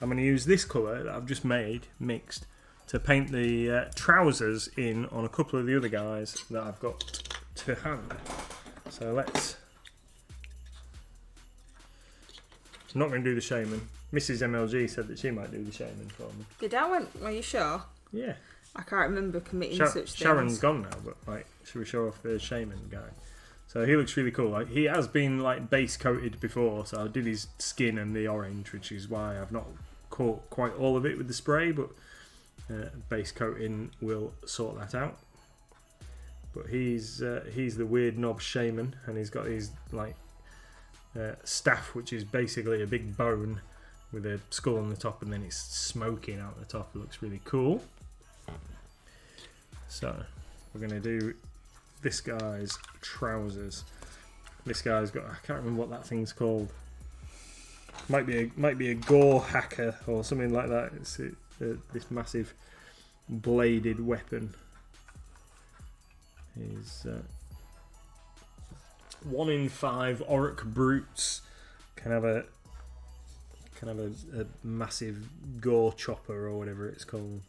I'm going to use this colour that I've just mixed, to paint the trousers in on a couple of the other guys that I've got to hand. So let's... I'm not going to do the Shaman. Mrs. MLG said that she might do the Shaman for me. Did I went? Are you sure? Yeah. I can't remember committing such things. Sharon's gone now, but like, should we show off the Shaman guy? So he looks really cool. Like, he has been like base coated before, so I did his skin and the orange, which is why I've not caught quite all of it with the spray, but base coating will sort that out. But he's the weird knob Shaman, and he's got his like staff, which is basically a big bone with a skull on the top, and then it's smoking out the top. It looks really cool. So we're going to do this guy's trousers. This guy's got, I can't remember what that thing's called. Might be a gore hacker or something like that. It's this massive bladed weapon. He's 1 in 5 Orc brutes can have a massive gore chopper or whatever it's called.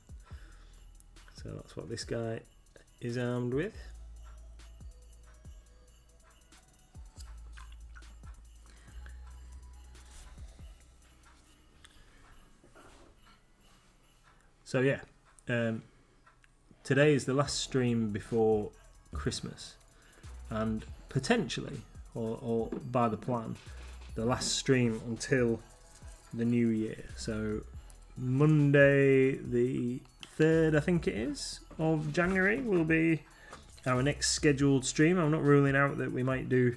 So that's what this guy is armed with. So yeah, today is the last stream before Christmas, and potentially, or by the plan, the last stream until the new year. So Monday the 3rd, I think it is, of January will be our next scheduled stream. I'm not ruling out that we might do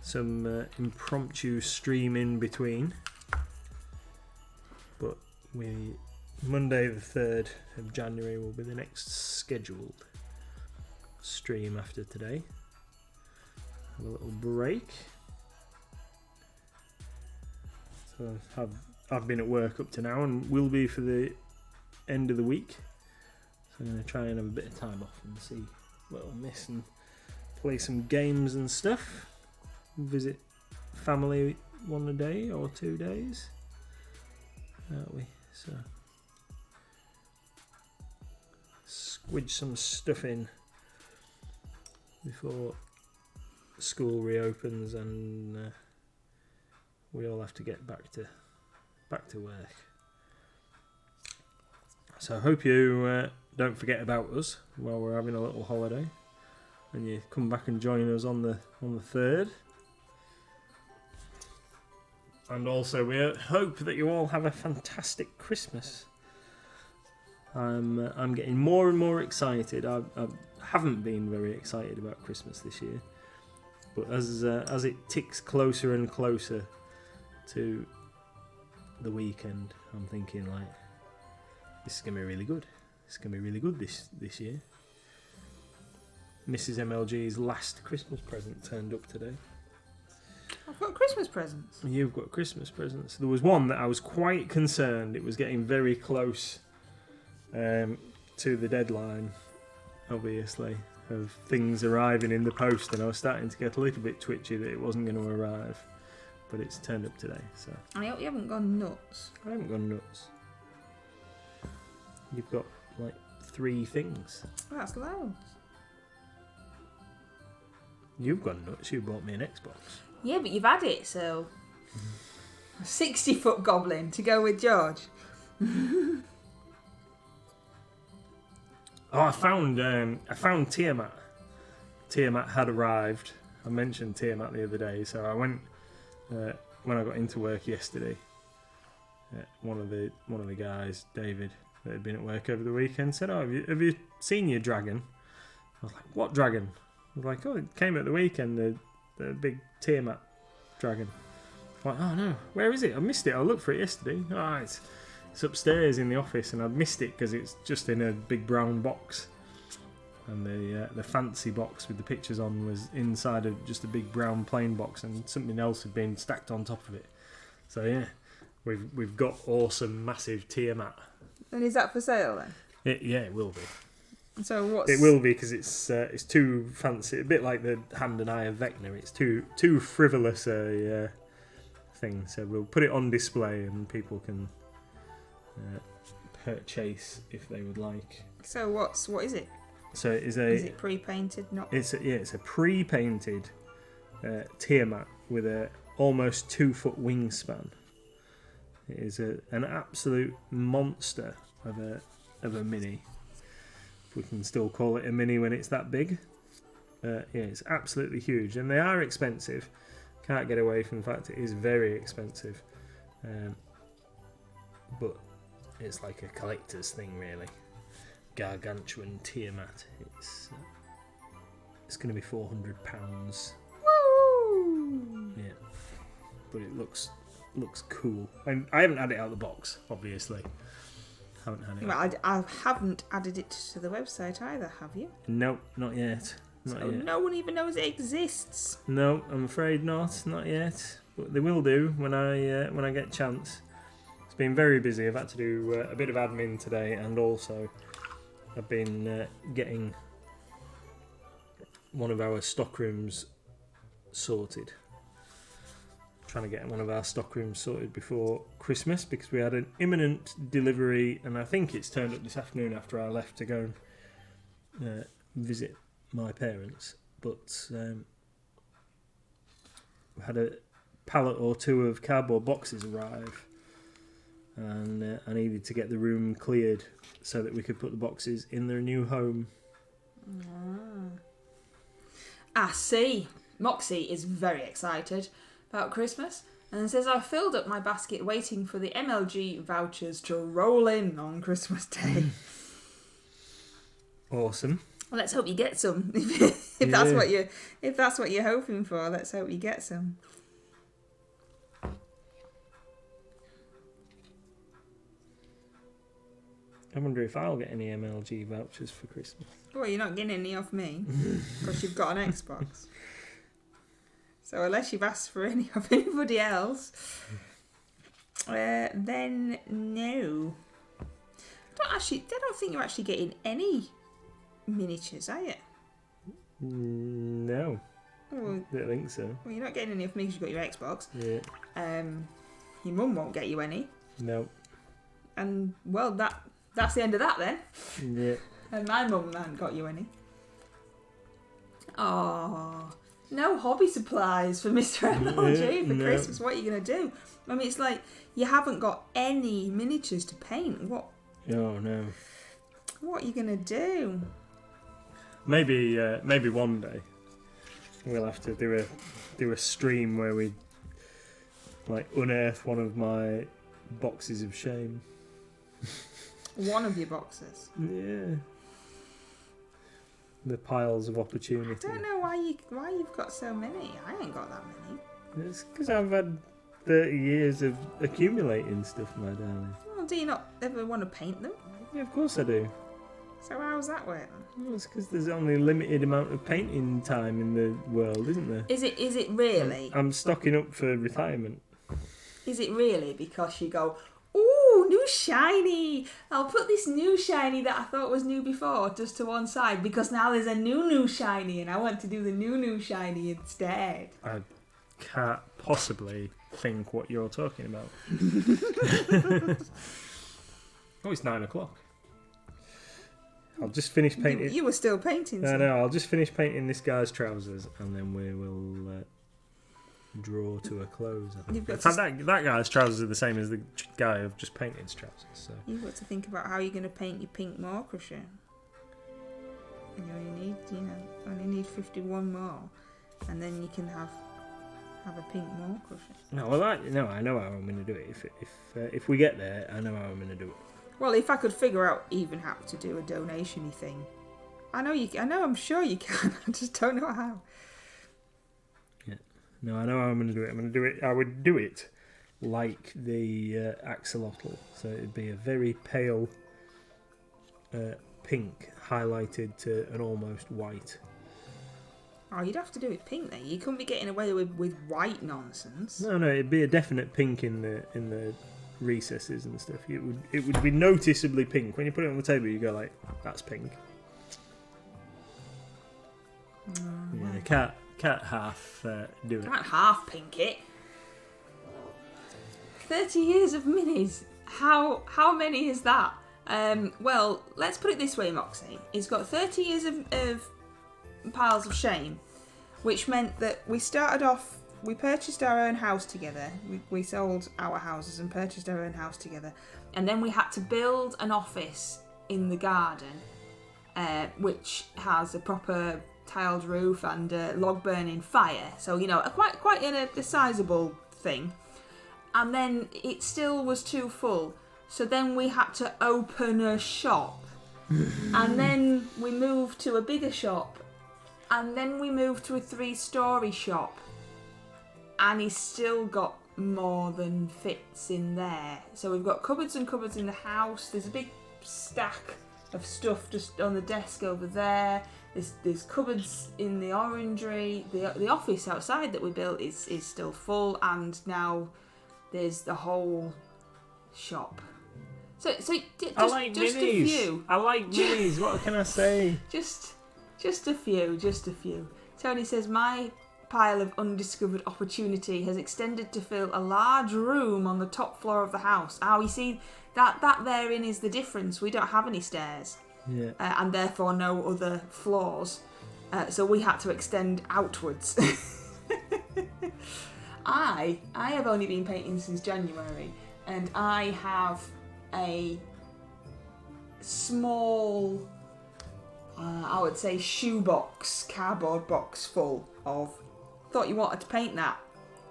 some impromptu stream in between, but Monday the 3rd of January will be the next scheduled stream after today. Have a little break. So I've been at work up to now and will be for the end of the week. So I'm going to try and have a bit of time off and see what I'll miss and play some games and stuff. Visit family one a day or 2 days. Aren't we? So squidge some stuff in before school reopens and we all have to get back to work. So I hope you don't forget about us while we're having a little holiday, and you come back and join us on the 3rd. And also we hope that you all have a fantastic Christmas. I'm getting more and more excited. I haven't been very excited about Christmas this year, but as it ticks closer and closer to the weekend, I'm thinking like, this is gonna be really good. It's gonna be really good this year. Mrs. MLG's last Christmas present turned up today. I've got Christmas presents. You've got Christmas presents. There was one that I was quite concerned it was getting very close to the deadline, obviously, of things arriving in the post, and I was starting to get a little bit twitchy that it wasn't going to arrive, but it's turned up today. So I hope you haven't gone nuts. I haven't gone nuts. You've got like 3 things. That's loads. You've gone nuts. You bought me an Xbox. Yeah, but you've had it, so a 60-foot goblin to go with George. Oh, I found Tiamat. Tiamat had arrived. I mentioned Tiamat the other day, so I went when I got into work yesterday. One of the guys, David, that had been at work over the weekend, said, "Oh, have you seen your dragon?" I was like, "What dragon?" I was like, "Oh, it came at the weekend. The big Tiamat dragon." I'm like, "Oh no, where is it? I missed it. I looked for it yesterday." Oh, it's upstairs in the office, and I'd missed it because it's just in a big brown box, and the fancy box with the pictures on was inside of just a big brown plain box, and something else had been stacked on top of it. So yeah, we've got awesome, massive Tiamat. And is that for sale then? It will be. So what's... It will be because it's too fancy, a bit like the Hand and Eye of Vecna. It's too frivolous a thing. So we'll put it on display and people can purchase if they would like. So what is it? So is it pre-painted? It's a pre-painted Tiamat with a almost 2-foot wingspan. It is an absolute monster of a mini. If we can still call it a mini when it's that big. It's absolutely huge, and they are expensive. Can't get away from the fact it is very expensive. But it's like a collector's thing, really. Gargantuan Tiamat. It's going to be £400. Woo! Yeah, but it looks cool. And I haven't had it out of the box, obviously. Haven't had it. Well, I haven't added it to the website either, have you? Nope, not yet. Not yet. No one even knows it exists. No, I'm afraid not yet. But they will do when I get a chance. It's been very busy. I've had to do a bit of admin today, and also I've been getting one of our stock rooms sorted. trying to get one of our stock rooms sorted before Christmas because we had an imminent delivery, and I think it's turned up this afternoon after I left to go and visit my parents. But we had a pallet or two of cardboard boxes arrive, and I needed to get the room cleared so that we could put the boxes in their new home. I see. Moxie is very excited about Christmas and says, I filled up my basket waiting for the MLG vouchers to roll in on Christmas Day. Awesome. Well, let's hope you get some. if that's what you're hoping for, let's hope you get some. I wonder if I'll get any MLG vouchers for Christmas. Well, you're not getting any off me because you've got an Xbox. So unless you've asked for any of anybody else, then no. I don't think you're actually getting any miniatures, are you? No. Well, I don't think so. Well, you're not getting any of me because you've got your Xbox. Yeah. Your mum won't get you any. No. And, well, that's the end of that then. Yeah. And my mum hasn't got you any. Oh, no hobby supplies for Mr. MLG for Christmas. What are you going to do? I mean, it's like you haven't got any miniatures to paint. What? Oh, no. What are you going to do? Maybe one day we'll have to do a stream where we like unearth one of my boxes of shame. One of your boxes. Yeah. The piles of opportunity. I don't know why you've got so many. I ain't got that many. It's because I've had 30 years of accumulating stuff, my darling. Well, do you not ever want to paint them? Yeah, of course I do. So how's that work? Well, it's because there's only a limited amount of painting time in the world, isn't there? Is it really? I'm stocking up for retirement. Is it really? Because you go, ooh, new shiny. I'll put this new shiny that I thought was new before just to one side because now there's a new shiny and I want to do the new shiny instead. I can't possibly think what you're talking about. Oh, it's 9 o'clock. I'll just finish painting. You were still painting. No, I'll just finish painting this guy's trousers and then we will draw to a close. In fact, that guy's trousers are the same as the guy I've just painted's trousers. So you've got to think about how you're going to paint your pink Morcrusher. You only need 51 more, and then you can have a pink Morcrusher. No, well, I know how I'm going to do it. If we get there, I know how I'm going to do it. Well, if I could figure out even how to do a donation-y thing, I'm sure you can. I just don't know how. Yeah. No, I know how I'm going to do it. I would do it like the axolotl. So it'd be a very pale pink highlighted to an almost white. Oh, you'd have to do it pink then. You couldn't be getting away with white nonsense. No, it'd be a definite pink in the recesses and stuff. It would be noticeably pink. When you put it on the table, you go like, that's pink. Yeah, can't half do it. Can't half pink it. 30 years of minis. How many is that? Well, let's put it this way, Moxie. He's got 30 years of piles of shame, which meant that we purchased our own house together. We sold our houses and purchased our own house together. And then we had to build an office in the garden, which has a proper tiled roof and a log burning fire. So, quite a sizable thing. And then it still was too full. So then we had to open a shop. And then we moved to a bigger shop. And then we moved to a 3-story shop. And he's still got more than fits in there. So we've got cupboards and cupboards in the house. There's a big stack of stuff just on the desk over there. There's cupboards in the orangery. The office outside that we built is still full. And now there's the whole shop. So I like just minis. A few. I like minis. What can I say? Just a few. Tony says my stockpile of undiscovered opportunity has extended to fill a large room on the top floor of the house. You see, that therein is the difference. We don't have any stairs. Yeah. And therefore no other floors. So we had to extend outwards. I have only been painting since January, and I have a small, I would say, shoebox, cardboard box full of, thought you wanted to paint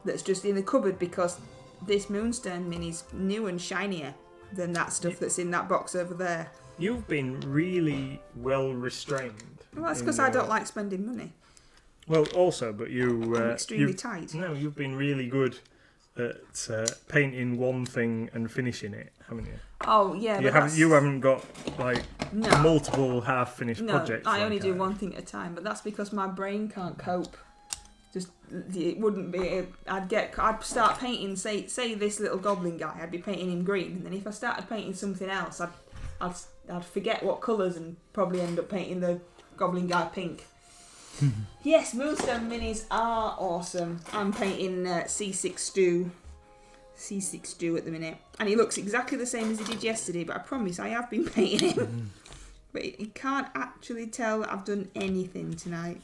that's just in the cupboard because this Moonstone Mini's new and shinier than that stuff that's in that box over there. You've been really well restrained. Well, that's because I don't like spending money. Well, also, but I'm extremely tight. No, you've been really good at painting one thing and finishing it, haven't you? Oh yeah, you haven't got like No. multiple half-finished projects. I only do one thing at a time, but that's because my brain can't cope. It wouldn't be. I'd start painting. Say this little goblin guy. I'd be painting him green, and then if I started painting something else, I'd forget what colours and probably end up painting the goblin guy pink. Yes, Moonstone Minis are awesome. I'm painting C6 Stew at the minute, and he looks exactly the same as he did yesterday. But I promise I have been painting him. But you can't actually tell that I've done anything tonight,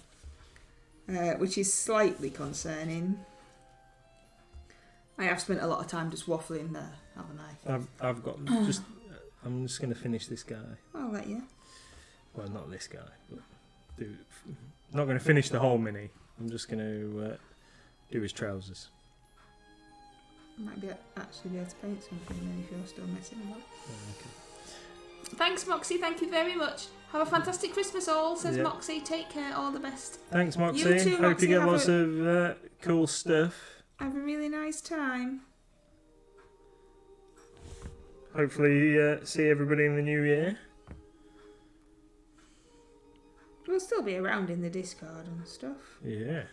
which is slightly concerning. I have spent a lot of time just waffling there, haven't I? I've got just. I'm just going to finish this guy. I'll let you. Well, not this guy, but not going to finish the whole mini. I'm just going to do his trousers. Might actually be able to paint something then if you're still messing about. Okay. Thanks, Moxie. Thank you very much. Have a fantastic Christmas, all, says Moxie. Take care. All the best. Thanks, Moxie. You too, Hope Moxie. you get lots of cool stuff. Have a really nice time. Hopefully, see everybody in the new year. We'll still be around in the Discord and stuff. Yeah.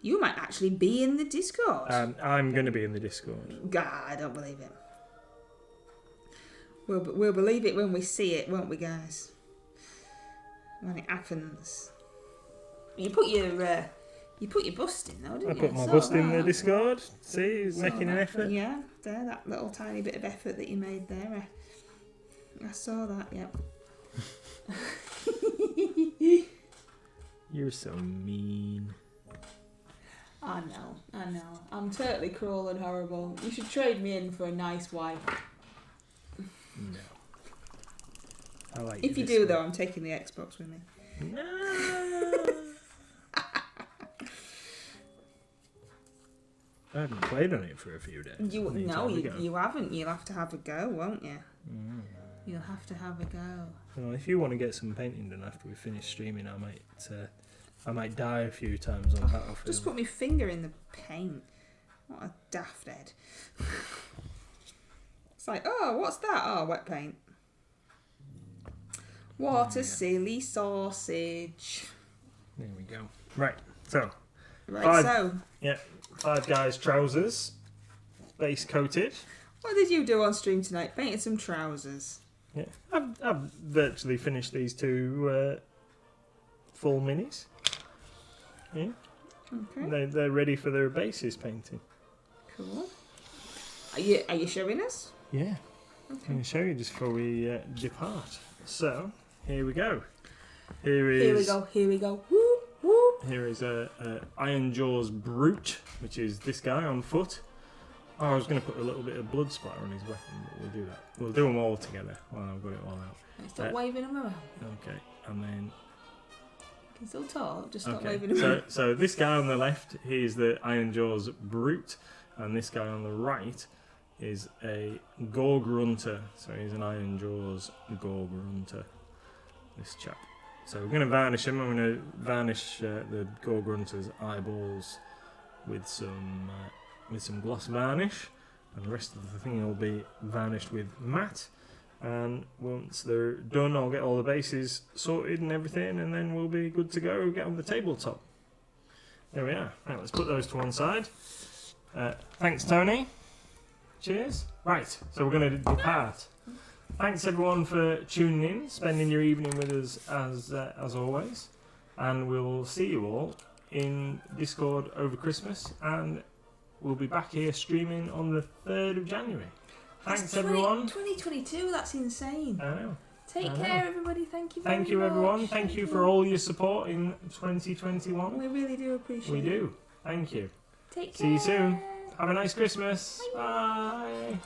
You might actually be in the Discord. I'm going to be in the Discord. God, I don't believe it. We'll believe it when we see it, won't we, guys? When it happens. You put your bust in, though, didn't you? I put my bust in the Discord. See, he's making an effort. Yeah, there, that little tiny bit of effort that you made there. I saw that, yep. You're so mean. I know. I'm totally cruel and horrible. You should trade me in for a nice wife. No. I like if you do, though, I'm taking the Xbox with me. No. I haven't played on it for a few days. You haven't. You'll have to have a go, won't you? Mm. You'll have to have a go. Well, if you want to get some painting done after we finish streaming, I might die a few times on Battlefield. Just put my finger in the paint. What a daft head. It's like, oh, what's that? Oh, wet paint. What a silly sausage. There we go. Right, so. Yeah, 5 guys' trousers. Base coated. What did you do on stream tonight? Painted some trousers. Yeah, I've virtually finished these 2 full minis. Yeah. Okay. They're ready for their bases painting. Cool. Are you showing us? Yeah. Okay. I'm going to show you just before we depart. So, here we go. Here we go. Whoop, whoop. Here is a Iron Jaws Brute, which is this guy on foot. Oh, I was going to put a little bit of blood splatter on his weapon, but we'll do that. We'll do them all together while I've got it all out. Stop waving them around. Okay, and then... You can still talk, just stop waving them around. So this guy on the left, he is the Iron Jaws Brute, and this guy on the right is a Gore Grunter. So he's an Iron Jaws Gore Grunter, this chap. So we're going to varnish him. I'm going to varnish the Gore Grunter's eyeballs with some gloss varnish, and the rest of the thing will be varnished with matte. And once they're done, I'll get all the bases sorted and everything, and then we'll be good to go. Get on the tabletop. There we are. Right, let's put those to one side. Thanks, Tony. Cheers. Right, so we're going to depart. Thanks everyone for tuning in, spending your evening with us as always, and we'll see you all in Discord over Christmas, and we'll be back here streaming on the 3rd of January. Thanks, everyone. 2022, that's insane. I know. Take care, everybody. Thank you very much. Thank you, everyone. Thank you for all your support in 2021. We really do appreciate it. We do. Thank you. Take care. See you soon. Have a nice Christmas. Bye.